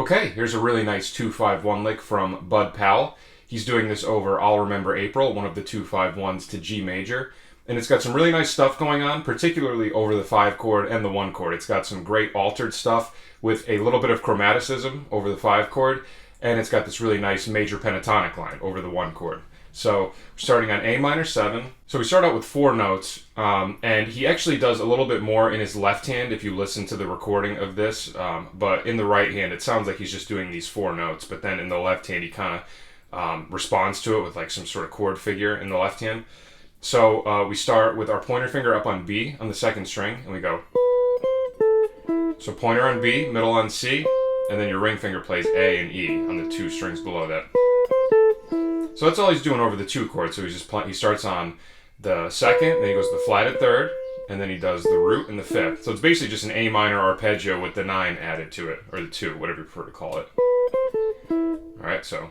Okay, here's a really nice 2-5-1 lick from Bud Powell. He's doing this over I'll Remember April, one of the 2-5-1s to G major. And it's got some really nice stuff going on, particularly over the 5 chord and the 1 chord. It's got some great altered stuff with a little bit of chromaticism over the 5 chord, and it's got this really nice major pentatonic line over the 1 chord. So we're starting on A minor 7. So we start out with 4 notes, and he actually does a little bit more in his left hand if you listen to the recording of this, but in the right hand it sounds like he's just doing these 4 notes, but then in the left hand he kind of responds to it with like some sort of chord figure in the left hand. So we start with our pointer finger up on B on the 2nd string, and we go. So pointer on B, middle on C, and then your ring finger plays A and E on the 2 strings below that. So that's all he's doing over the 2 chord. So he starts on the 2nd, then he goes to the flatted 3rd, and then he does the root in the 5th. So it's basically just an A minor arpeggio with the 9 added to it, or the 2, whatever you prefer to call it. All right, so.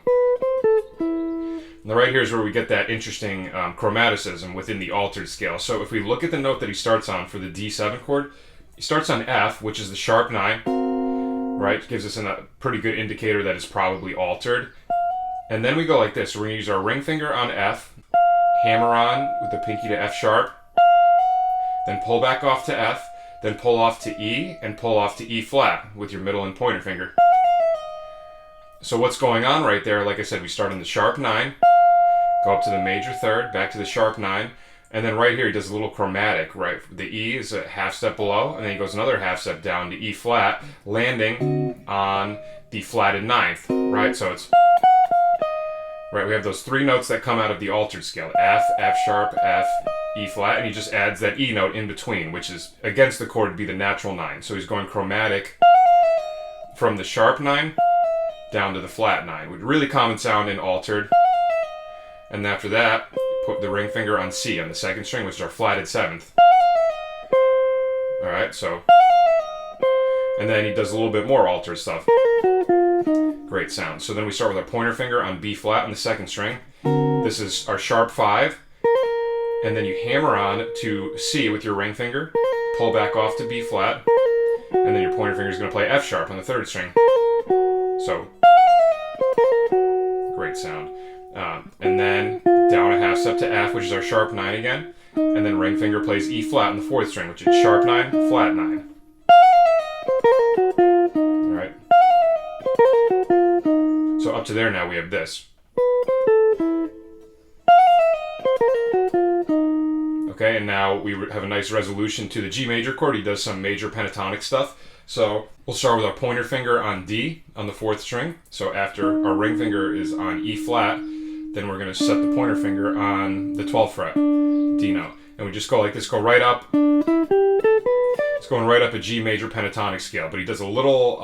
And the right here is where we get that interesting chromaticism within the altered scale. So if we look at the note that he starts on for the D7 chord, he starts on F, which is the sharp 9, right? Gives us a pretty good indicator that it's probably altered. And then we go like this. So we're going to use our ring finger on F, hammer on with the pinky to F sharp, then pull back off to F, then pull off to E, and pull off to E flat with your middle and pointer finger. So what's going on right there, like I said, we start on the sharp 9, go up to the major 3rd, back to the sharp 9, and then right here he does a little chromatic, right? The E is a half step below, and then he goes another half step down to E flat, landing on the flatted 9th, right? So it's... Right, we have those 3 notes that come out of the altered scale. F, F sharp, F, E flat, and he just adds that E note in between, which is against the chord to be the natural 9. So he's going chromatic from the sharp 9 down to the flat 9, with really common sound in altered. And after that, put the ring finger on C on the 2nd string, which is our flatted 7th. Alright, so. And then he does a little bit more altered stuff. Great sound. So then we start with our pointer finger on B flat on the 2nd string. This is our sharp 5. And then you hammer on to C with your ring finger, pull back off to B flat, and then your pointer finger is going to play F sharp on the 3rd string. So, great sound. And then down a half step to F, which is our sharp 9 again, and then ring finger plays E flat on the 4th string, which is sharp 9, flat 9. Alright. So up to there now we have this. Okay, and now we have a nice resolution to the G major chord. He does some major pentatonic stuff. So we'll start with our pointer finger on D on the 4th string. So after our ring finger is on E flat, then we're going to set the pointer finger on the 12th fret, D note. And we just go like this, go right up. It's going right up a G major pentatonic scale, but he does a little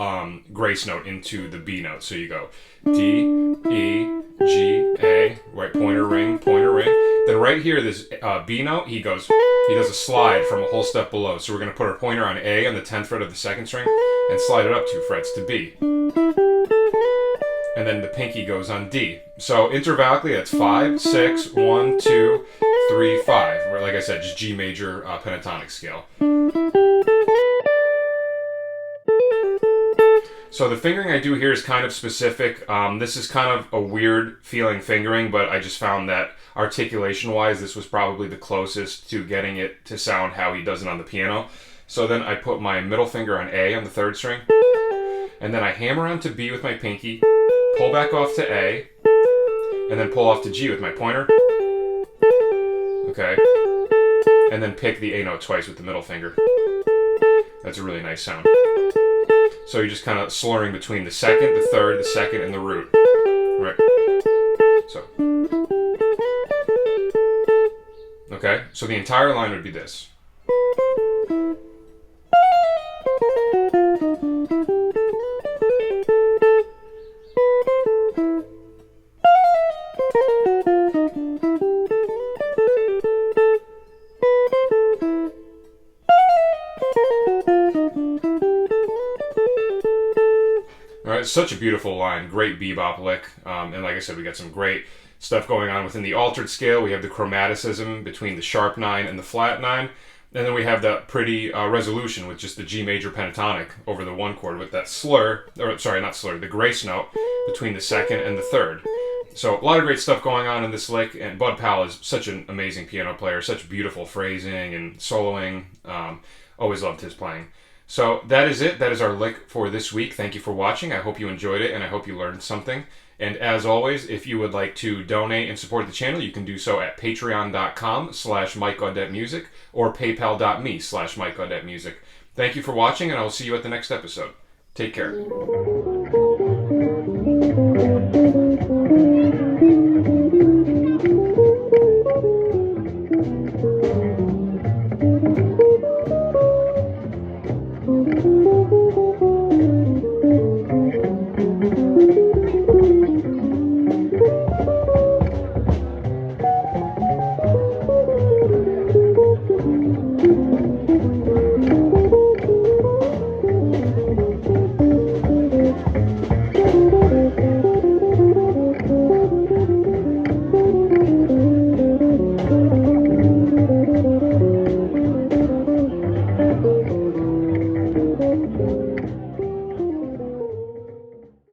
grace note into the B note. So you go D, E, G, A, right, pointer ring, pointer ring. Then right here, this B note, he does a slide from a whole step below. So we're going to put our pointer on A on the 10th fret of the 2nd string and slide it up 2 frets to B. And then the pinky goes on D. So intervallically, that's 5, 6, 1, 2, 3, 5. Or like I said, just G major pentatonic scale. So the fingering I do here is kind of specific. This is kind of a weird feeling fingering, but I just found that articulation-wise, this was probably the closest to getting it to sound how he does it on the piano. So then I put my middle finger on A on the 3rd string, and then I hammer on to B with my pinky, pull back off to A, and then pull off to G with my pointer. Okay. And then pick the A note twice with the middle finger. That's a really nice sound. So you're just kind of slurring between the 2nd, the 3rd, the 2nd, and the root. Right. So. Okay, so the entire line would be this. Alright, such a beautiful line, great bebop lick, and like I said, we got some great stuff going on within the altered scale. We have the chromaticism between the sharp 9 and the flat 9, And then we have that pretty resolution with just the G major pentatonic over the one chord with that slur, or sorry, not slur, the grace note between the second and the third. So a lot of great stuff going on in this lick, and Bud Powell is such an amazing piano player, such beautiful phrasing and soloing. Always loved his playing. So that is it. That is our lick for this week. Thank you for watching. I hope you enjoyed it, and I hope you learned something. And as always, if you would like to donate and support the channel, you can do so at patreon.com/MikeGaudetteMusic or paypal.me/MikeGaudetteMusic. Thank you for watching, and I will see you at the next episode. Take care.